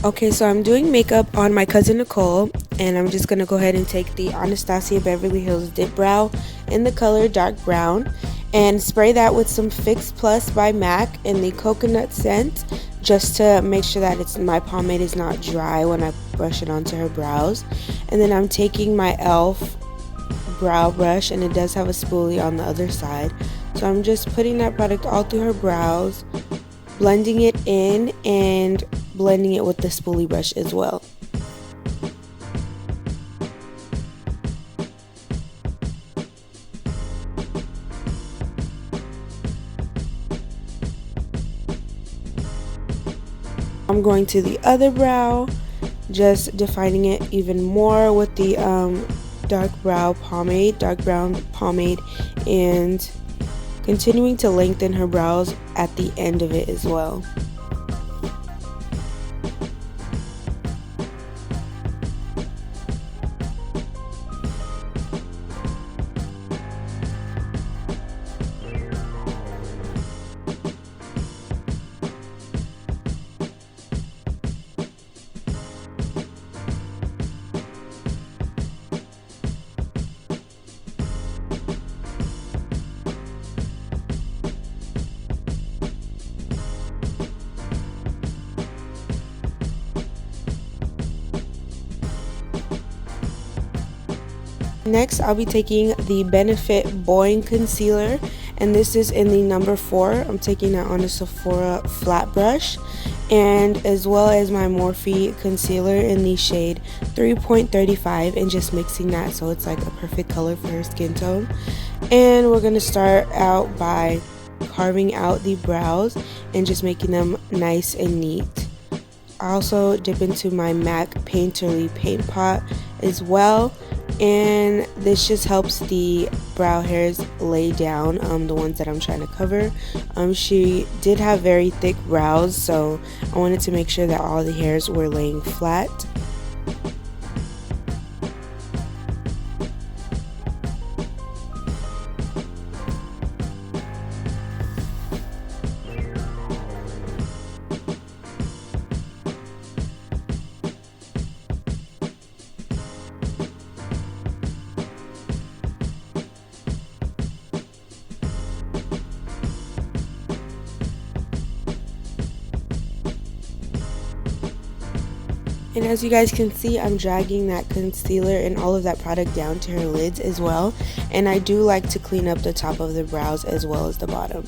Okay, so I'm doing makeup on my cousin Nicole, and I'm just going to go ahead and take the Anastasia Beverly Hills Dip Brow in the color dark brown and spray that with some Fix Plus by MAC in the coconut scent, just to make sure that my pomade is not dry when I brush it onto her brows. And then I'm taking my e.l.f. brow brush, and it does have a spoolie on the other side. So I'm just putting that product all through her brows, blending it in and blending it with the spoolie brush as well. I'm going to the other brow, just defining it even more with the dark brown pomade, and continuing to lengthen her brows at the end of it as well. Next, I'll be taking the Benefit Boing Concealer, and this is in the number 4. I'm taking that on a Sephora flat brush, and as well as my Morphe concealer in the shade 3.35, and just mixing that so it's like a perfect color for her skin tone. And we're going to start out by carving out the brows and just making them nice and neat. I also dip into my MAC Painterly paint pot as well, and this just helps the brow hairs lay down, the ones that I'm trying to cover. She did have very thick brows, so I wanted to make sure that all the hairs were laying flat. And as you guys can see, I'm dragging that concealer and all of that product down to her lids as well. And I do like to clean up the top of the brows as well as the bottom.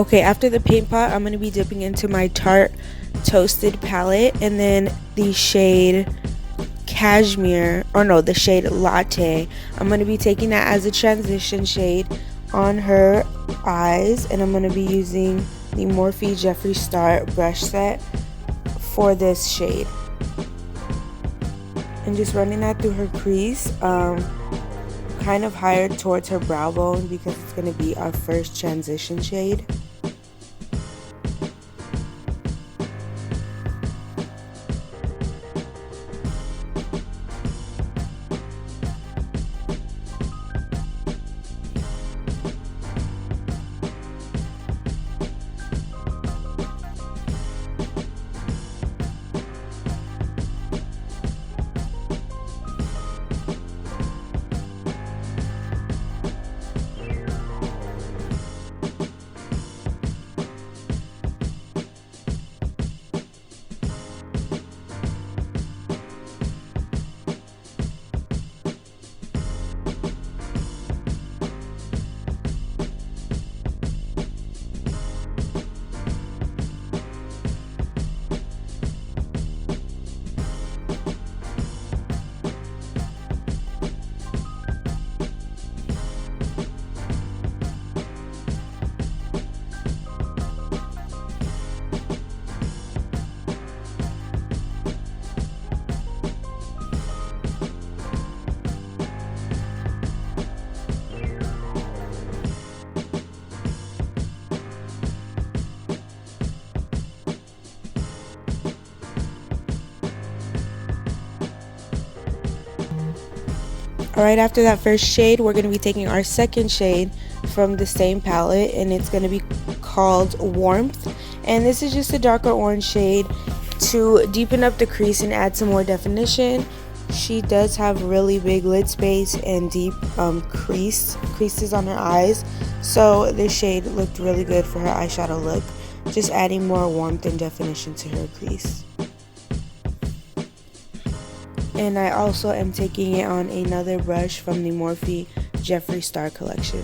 Okay, after the paint pot, I'm going to be dipping into my Tarte Toasted palette, and then the shade Cashmere, or no, the shade Latte. I'm going to be taking that as a transition shade on her eyes, and I'm going to be using the Morphe Jeffree Star brush set for this shade. And just running that through her crease, kind of higher towards her brow bone, because it's going to be our first transition shade. Alright, after that first shade, we're going to be taking our second shade from the same palette, and it's going to be called Warmth. And this is just a darker orange shade to deepen up the crease and add some more definition. She does have really big lid space and deep creases on her eyes, so this shade looked really good for her eyeshadow look, just adding more warmth and definition to her crease. And I also am taking it on another brush from the Morphe Jeffree Star collection.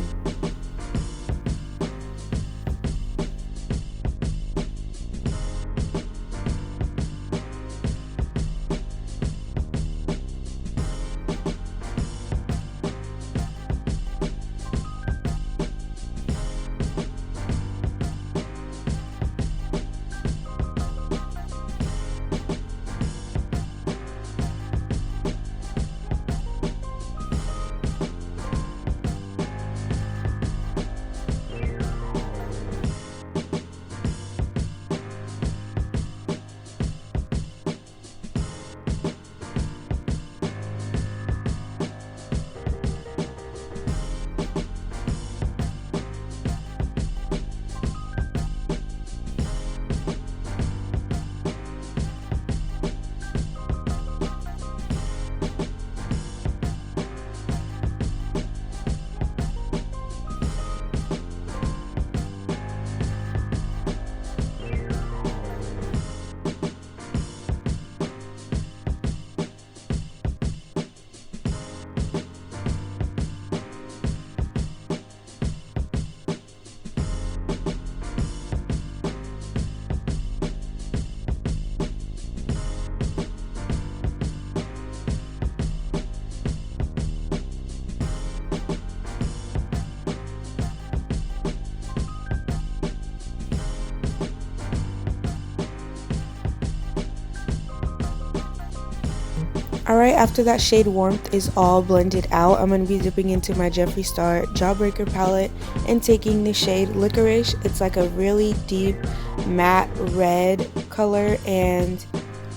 Alright, after that shade Warmth is all blended out, I'm going to be dipping into my Jeffree Star Jawbreaker palette and taking the shade Licorice. It's like a really deep matte red color, and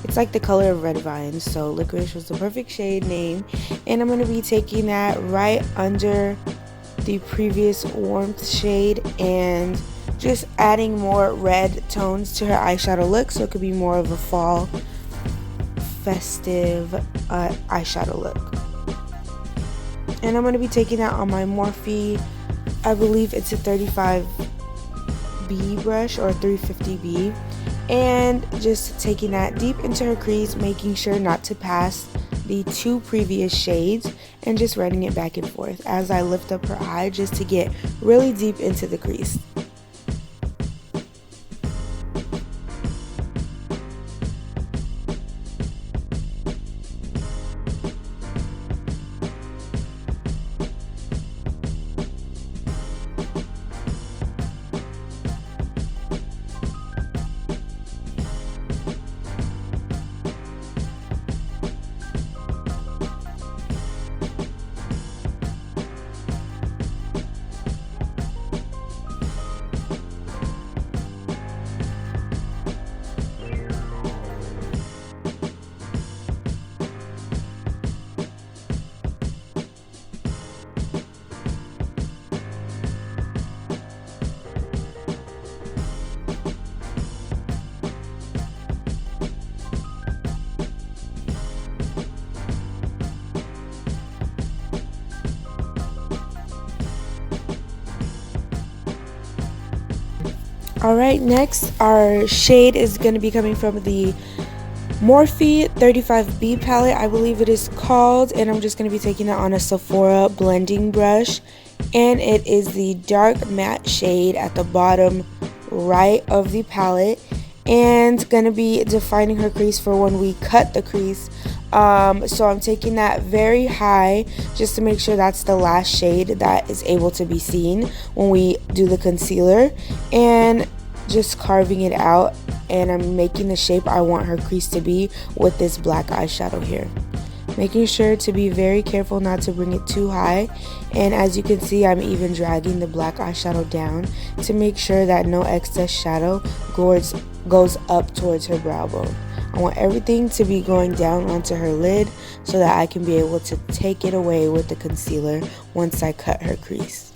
it's like the color of red vines, so Licorice was the perfect shade name. And I'm going to be taking that right under the previous Warmth shade and just adding more red tones to her eyeshadow look, so it could be more of a fall festive eyeshadow look. And I'm going to be taking that on my Morphe, I believe it's a 35B brush or 350B, and just taking that deep into her crease, making sure not to pass the two previous shades, and just running it back and forth as I lift up her eye just to get really deep into the crease. Alright, next our shade is going to be coming from the Morphe 35B palette, I believe it is called, and I'm just going to be taking it on a Sephora blending brush, and it is the dark matte shade at the bottom right of the palette, and going to be defining her crease for when we cut the crease. So I'm taking that very high just to make sure that's the last shade that is able to be seen when we do the concealer, and just carving it out, and I'm making the shape I want her crease to be with this black eyeshadow here. Making sure to be very careful not to bring it too high, and as you can see, I'm even dragging the black eyeshadow down to make sure that no excess shadow goes up towards her brow bone. I want everything to be going down onto her lid so that I can be able to take it away with the concealer once I cut her crease.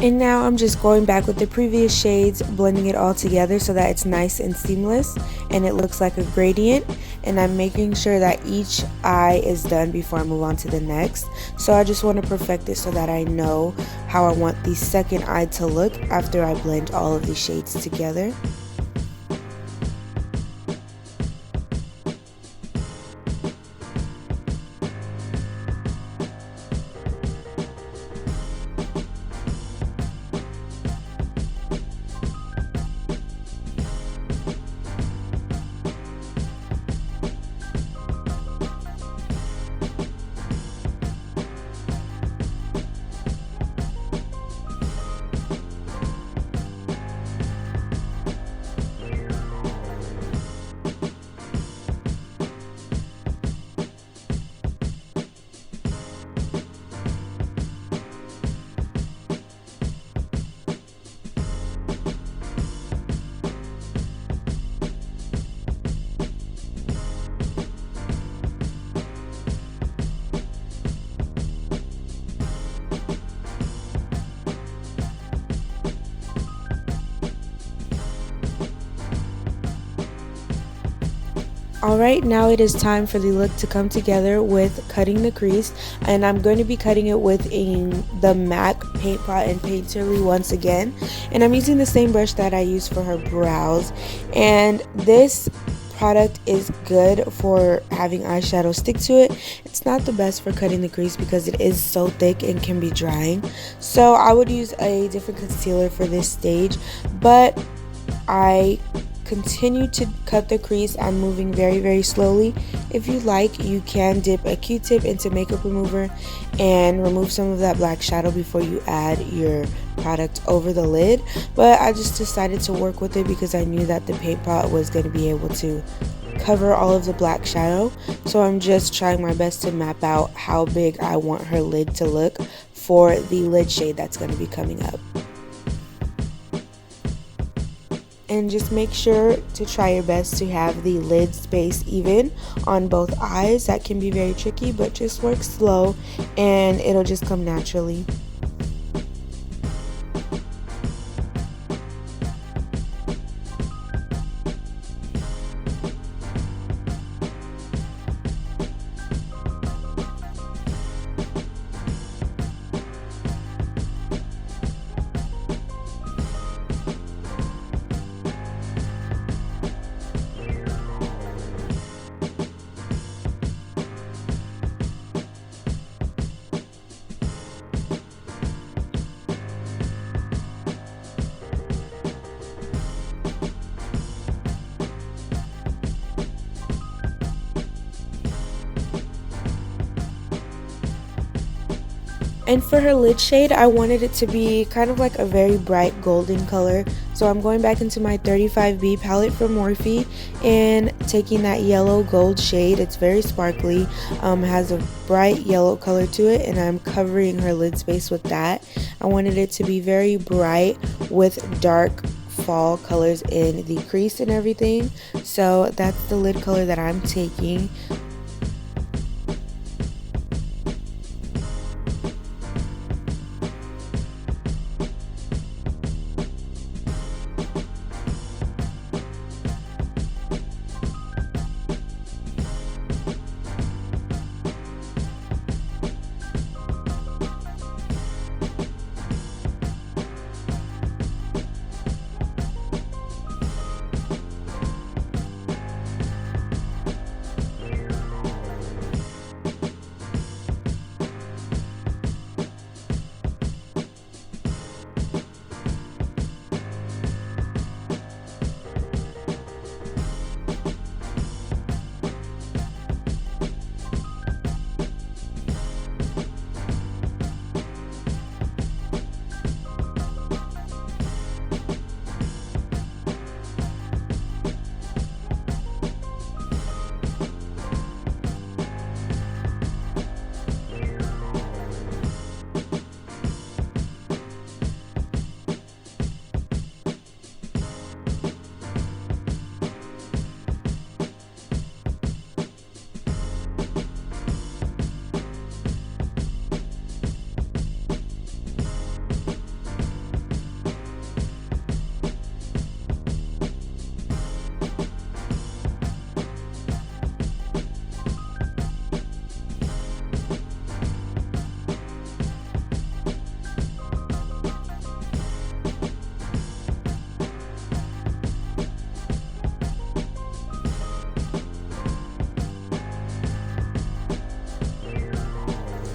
And now I'm just going back with the previous shades, blending it all together so that it's nice and seamless and it looks like a gradient. And I'm making sure that each eye is done before I move on to the next. So I just want to perfect it so that I know how I want the second eye to look after I blend all of these shades together. Alright, now it is time for the look to come together with cutting the crease, and I'm going to be cutting it with the MAC Paint Pot and Painterly once again, and I'm using the same brush that I used for her brows. And this product is good for having eyeshadow stick to it. It's not the best for cutting the crease because it is so thick and can be drying, so I would use a different concealer for this stage, but I continue to cut the crease. I'm moving very slowly. If you like, you can dip a Q-tip into makeup remover and remove some of that black shadow before you add your product over the lid, but I just decided to work with it because I knew that the paint pot was going to be able to cover all of the black shadow. So I'm just trying my best to map out how big I want her lid to look for the lid shade that's going to be coming up. And just make sure to try your best to have the lid space even on both eyes. That can be very tricky, but just work slow and it'll just come naturally. And for her lid shade, I wanted it to be kind of like a very bright golden color. So I'm going back into my 35B palette from Morphe and taking that yellow gold shade. It's very sparkly, has a bright yellow color to it, and I'm covering her lid space with that. I wanted it to be very bright with dark fall colors in the crease and everything. So that's the lid color that I'm taking.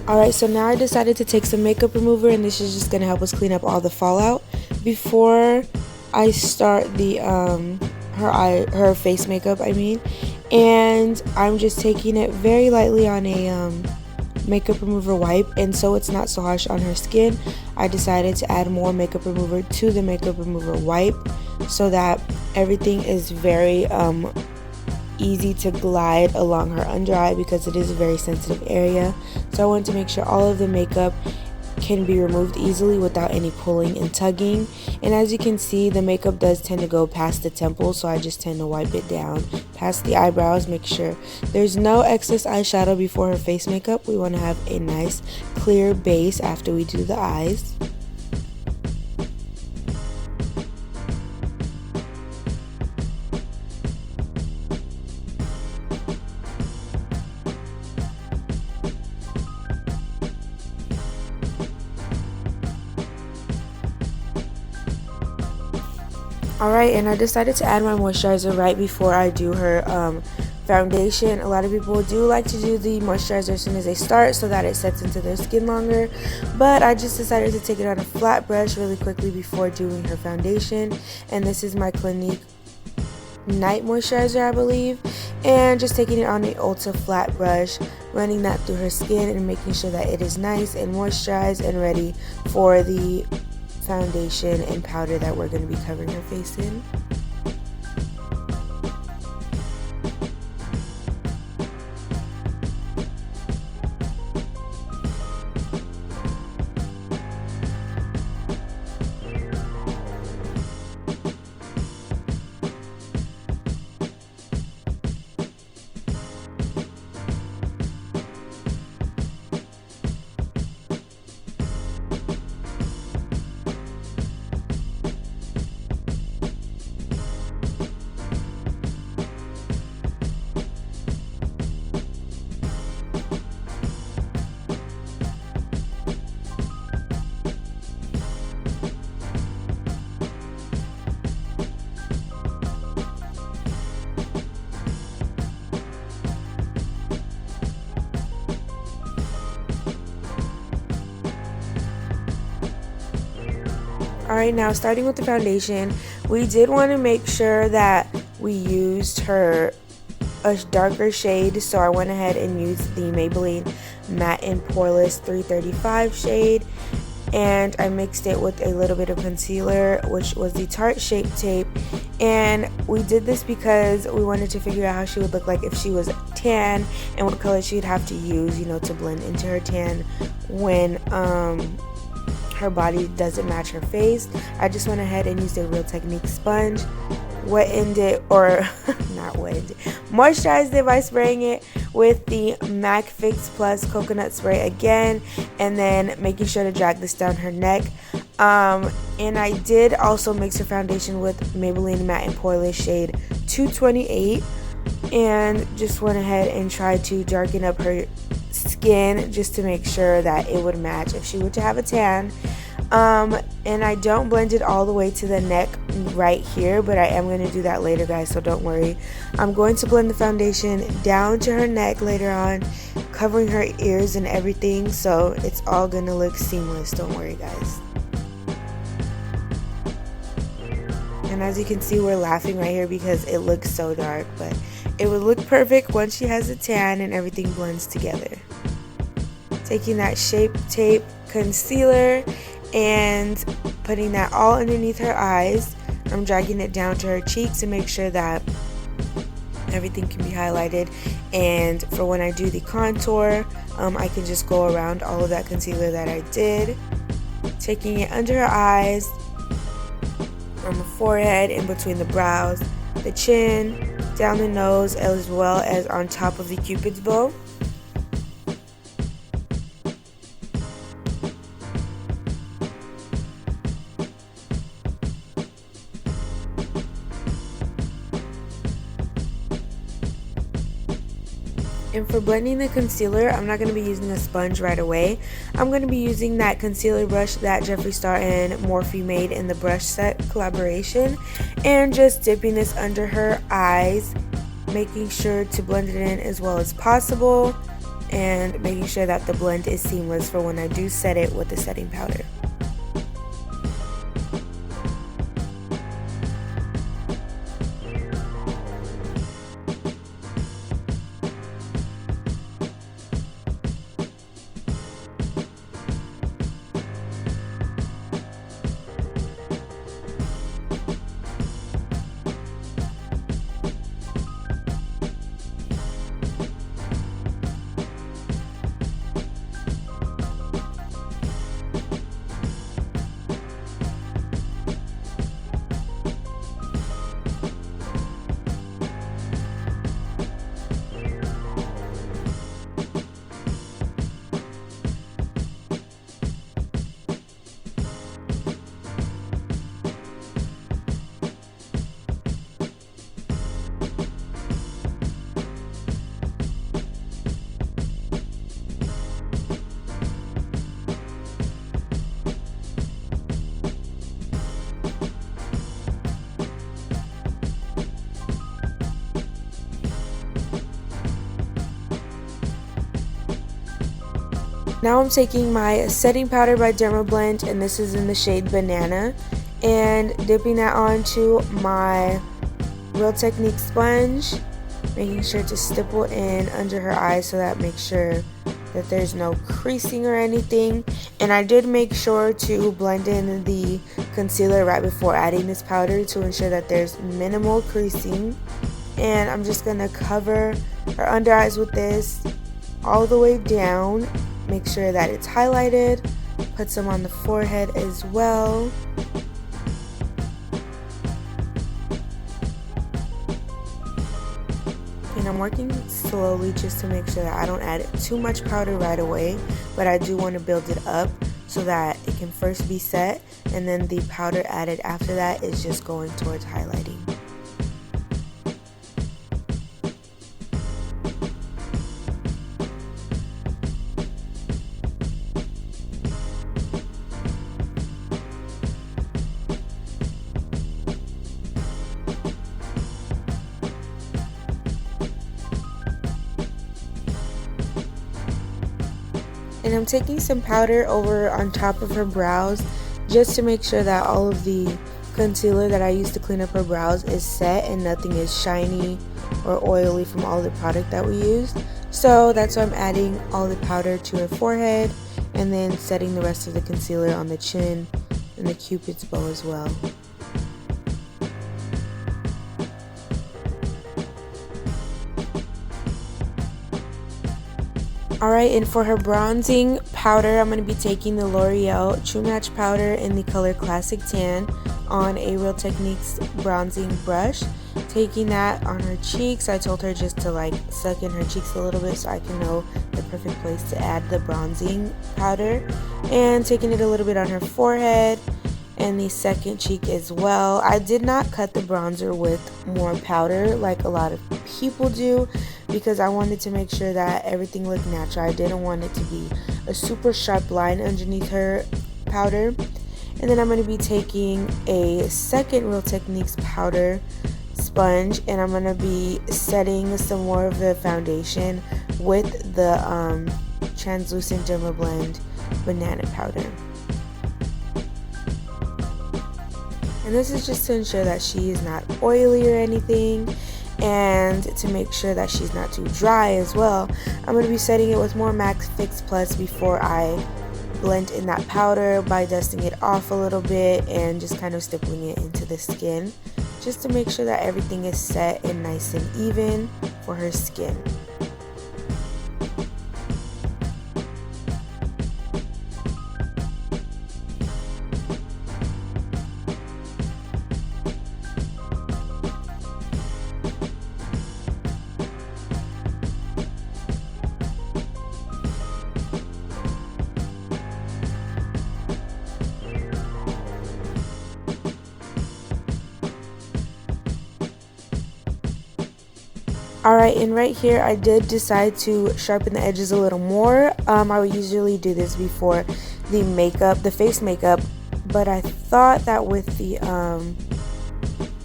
Alright, so now I decided to take some makeup remover, and this is just going to help us clean up all the fallout before I start the her face makeup, and I'm just taking it very lightly on a makeup remover wipe, and so it's not so harsh on her skin. I decided to add more makeup remover to the makeup remover wipe so that everything is very easy to glide along her under eye, because it is a very sensitive area. So I want to make sure all of the makeup can be removed easily without any pulling and tugging. And as you can see, the makeup does tend to go past the temples, so I just tend to wipe it down past the eyebrows. Make sure there's no excess eyeshadow before her face makeup. We want to have a nice clear base after we do the eyes. Alright, and I decided to add my moisturizer right before I do her foundation. A lot of people do like to do the moisturizer as soon as they start so that it sets into their skin longer, but I just decided to take it on a flat brush really quickly before doing her foundation. And this is my Clinique night moisturizer, I believe, and just taking it on the Ulta flat brush, running that through her skin and making sure that it is nice and moisturized and ready for the foundation and powder that we're going to be covering her face in. Alright, now starting with the foundation, we did want to make sure that we used a darker shade, so I went ahead and used the Maybelline Matte and Poreless 335 shade, and I mixed it with a little bit of concealer, which was the Tarte Shape Tape. And we did this because we wanted to figure out how she would look like if she was tan and what color she'd have to use, to blend into her tan when her body doesn't match her face. I just went ahead and used a Real Technique sponge, moisturized it by spraying it with the MAC Fix Plus coconut spray again, and then making sure to drag this down her neck. And I did also mix her foundation with Maybelline Matte and Poreless shade 228, and just went ahead and tried to darken up her skin just to make sure that it would match if she were to have a tan. And I don't blend it all the way to the neck right here, but I am going to do that later, guys, so don't worry. I'm going to blend the foundation down to her neck later on, covering her ears and everything, so it's all going to look seamless. Don't worry, guys. And as you can see, we're laughing right here because it looks so dark, but it would look perfect once she has a tan and everything blends together. Taking that Shape Tape concealer and putting that all underneath her eyes. I'm dragging it down to her cheeks to make sure that everything can be highlighted, and for when I do the contour, I can just go around all of that concealer that I did, taking it under her eyes, on the forehead, in between the brows, the chin, down the nose, as well as on top of the Cupid's bow. And for blending the concealer, I'm not going to be using a sponge right away. I'm going to be using that concealer brush that Jeffree Star and Morphe made in the brush set collaboration, and just dipping this under her eyes, making sure to blend it in as well as possible, and making sure that the blend is seamless for when I do set it with the setting powder. Now I'm taking my setting powder by Dermablend, and this is in the shade Banana, and dipping that onto my Real Technique sponge, making sure to stipple in under her eyes so that makes sure that there's no creasing or anything. And I did make sure to blend in the concealer right before adding this powder to ensure that there's minimal creasing. And I'm just going to cover her under eyes with this all the way down. Make sure that it's highlighted. Put some on the forehead as well. And I'm working slowly just to make sure that I don't add too much powder right away, but I do want to build it up so that it can first be set, and then the powder added after that is just going towards highlighting. And I'm taking some powder over on top of her brows just to make sure that all of the concealer that I used to clean up her brows is set and nothing is shiny or oily from all the product that we used. So that's why I'm adding all the powder to her forehead and then setting the rest of the concealer on the chin and the cupid's bow as well. Alright, and for her bronzing powder, I'm going to be taking the L'Oreal True Match powder in the color Classic Tan on a Real Techniques bronzing brush. Taking that on her cheeks. I told her just to like suck in her cheeks a little bit so I can know the perfect place to add the bronzing powder. And taking it a little bit on her forehead and the second cheek as well. I did not cut the bronzer with more powder like a lot of people do, because I wanted to make sure that everything looked natural. I didn't want it to be a super sharp line underneath her powder. And then I'm going to be taking a second Real Techniques powder sponge, and I'm going to be setting some more of the foundation with the translucent Dermablend banana powder. And this is just to ensure that she is not oily or anything, and to make sure that she's not too dry as well. I'm going to be setting it with more MAC Fix Plus before I blend in that powder by dusting it off a little bit and just kind of stippling it into the skin, just to make sure that everything is set and nice and even for her skin. Alright, and right here I did decide to sharpen the edges a little more. I would usually do this before the makeup, the face makeup, but I thought that with the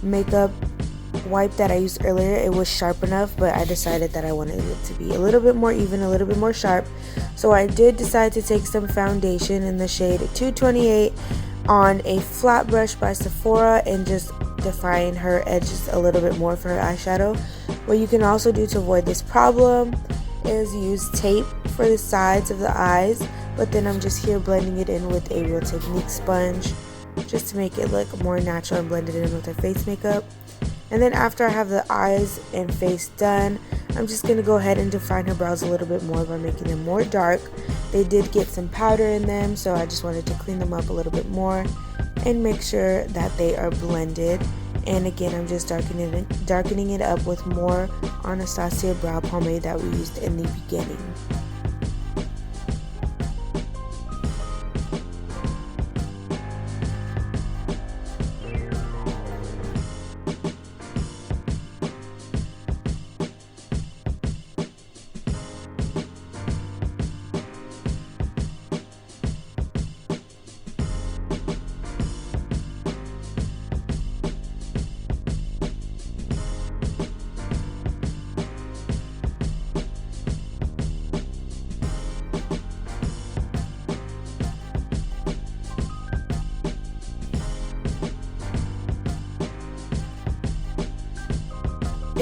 makeup wipe that I used earlier, it was sharp enough, but I decided that I wanted it to be a little bit more even, a little bit more sharp. So I did decide to take some foundation in the shade 228 on a flat brush by Sephora and just define her edges a little bit more for her eyeshadow. What you can also do to avoid this problem is use tape for the sides of the eyes, but then I'm just here blending it in with a Real Technique sponge just to make it look more natural and blend it in with her face makeup. And then after I have the eyes and face done, I'm just going to go ahead and define her brows a little bit more by making them more dark. They did get some powder in them, so I just wanted to clean them up a little bit more and make sure that they are blended. And again, I'm just darkening it up with more Anastasia brow pomade that we used in the beginning.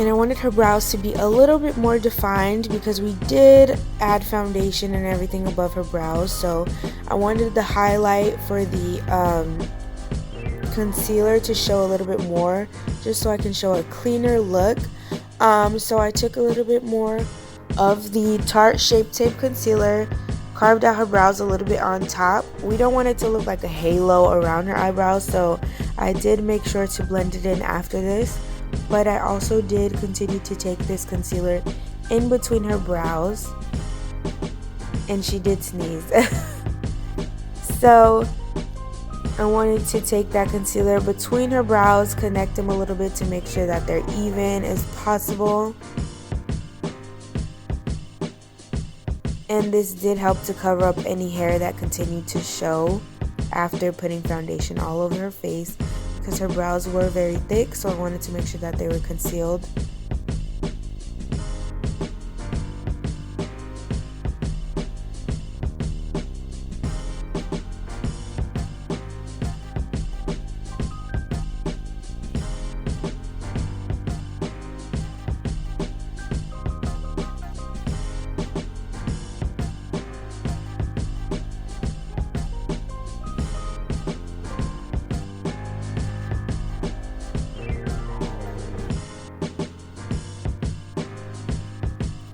And I wanted her brows to be a little bit more defined because we did add foundation and everything above her brows. So I wanted the highlight for the concealer to show a little bit more, just so I can show a cleaner look. So I took a little bit more of the Tarte Shape Tape Concealer, carved out her brows a little bit on top. We don't want it to look like a halo around her eyebrows, so I did make sure to blend it in after this. But I also did continue to take this concealer in between her brows, and she did sneeze. So I wanted to take that concealer between her brows, connect them a little bit to make sure that they're even as possible. And this did help to cover up any hair that continued to show after putting foundation all over her face, because her brows were very thick, so I wanted to make sure that they were concealed.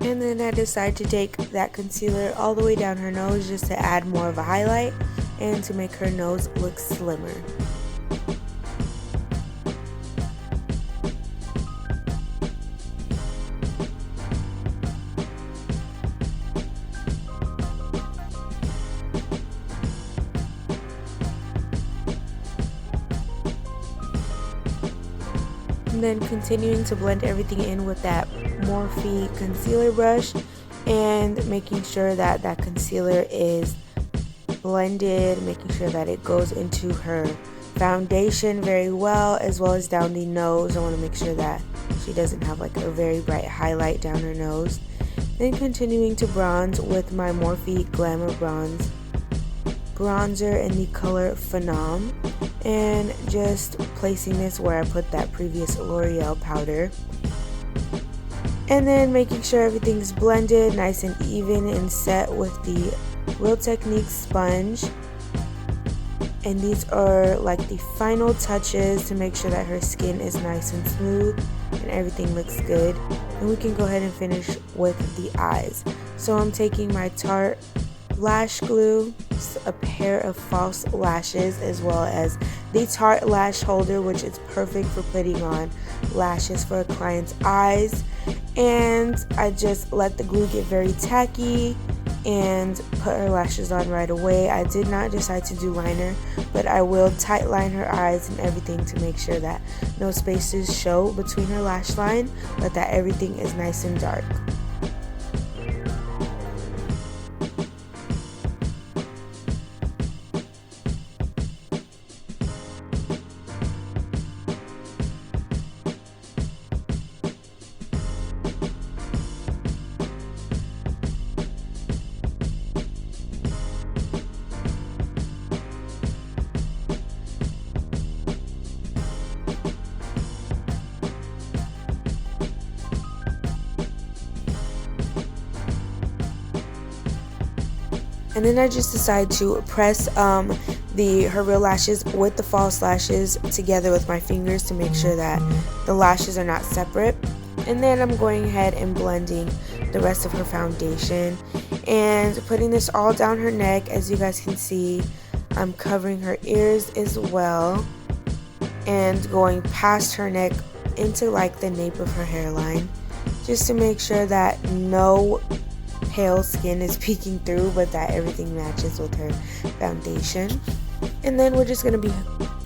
And then I decided to take that concealer all the way down her nose just to add more of a highlight and to make her nose look slimmer. And then continuing to blend everything in with that Morphe concealer brush and making sure that that concealer is blended, making sure that it goes into her foundation very well, as well as down the nose. I want to make sure that she doesn't have like a very bright highlight down her nose. Then continuing to bronze with my Morphe Glamour Bronze bronzer in the color Phenom, and just placing this where I put that previous L'Oreal powder, and then making sure everything's blended nice and even and set with the Real Technique sponge. And these are like the final touches to make sure that her skin is nice and smooth and everything looks good. And we can go ahead and finish with the eyes. So I'm taking my Tarte lash glue, a pair of false lashes, as well as the Tarte lash holder, which is perfect for putting on lashes for a client's eyes. And I just let the glue get very tacky and put her lashes on right away. I did not decide to do liner, but I will tight line her eyes and everything to make sure that no spaces show between her lash line, but that everything is nice and dark. And then I just decided to press her real lashes with the false lashes together with my fingers to make sure that the lashes are not separate. And then I'm going ahead and blending the rest of her foundation and putting this all down her neck. As you guys can see, I'm covering her ears as well and going past her neck into like the nape of her hairline, just to make sure that no pale skin is peeking through, but that everything matches with her foundation. And then we're just going to be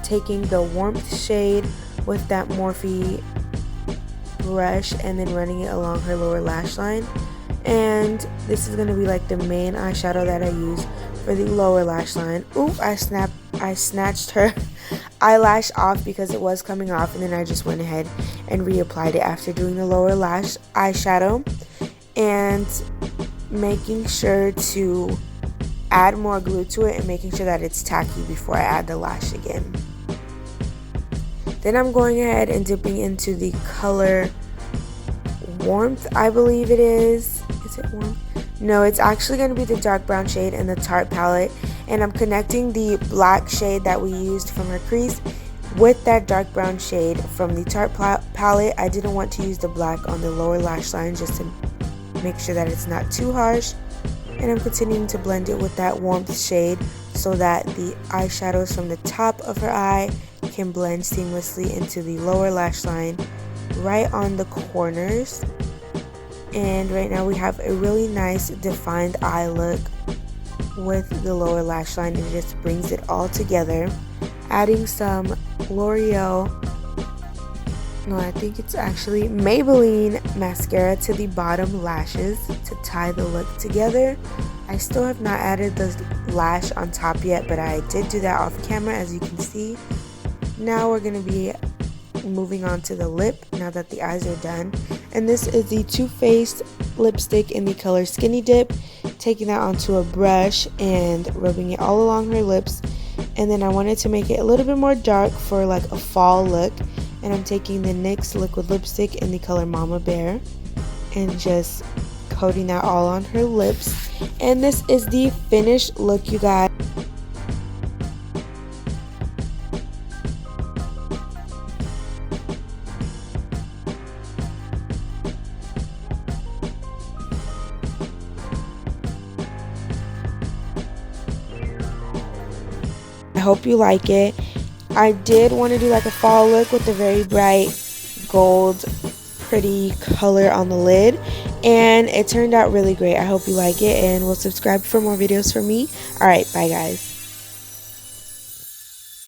taking the warmth shade with that Morphe brush and then running it along her lower lash line. And this is going to be like the main eyeshadow that I use for the lower lash line. Oop, I snatched her eyelash off because it was coming off, and then I just went ahead and reapplied it after doing the lower lash eyeshadow, and making sure to add more glue to it and making sure that it's tacky before I add the lash again. Then I'm going ahead and dipping into the color Warmth, I believe it is. Is it Warmth? No, it's actually going to be the dark brown shade in the Tarte palette, and I'm connecting the black shade that we used from her crease with that dark brown shade from the Tarte palette. I didn't want to use the black on the lower lash line just to make sure that it's not too harsh, and I'm continuing to blend it with that Warmth shade so that the eyeshadows from the top of her eye can blend seamlessly into the lower lash line right on the corners. And right now we have a really nice defined eye look with the lower lash line. It just brings it all together. Adding some L'Oreal, no, I think it's actually Maybelline mascara to the bottom lashes to tie the look together. I still have not added the lash on top yet, but I did do that off camera, as you can see. Now we're going to be moving on to the lip now that the eyes are done, and this is the Too Faced lipstick in the color Skinny Dip. Taking that onto a brush and rubbing it all along her lips, and then I wanted to make it a little bit more dark for like a fall look, and I'm taking the NYX liquid lipstick in the color Mama Bear and just coating that all on her lips. And this is the finished look, you guys. I hope you like it. I did want to do like a fall look with a very bright gold pretty color on the lid, and it turned out really great. I hope you like it, and will subscribe for more videos from me. Alright, bye guys.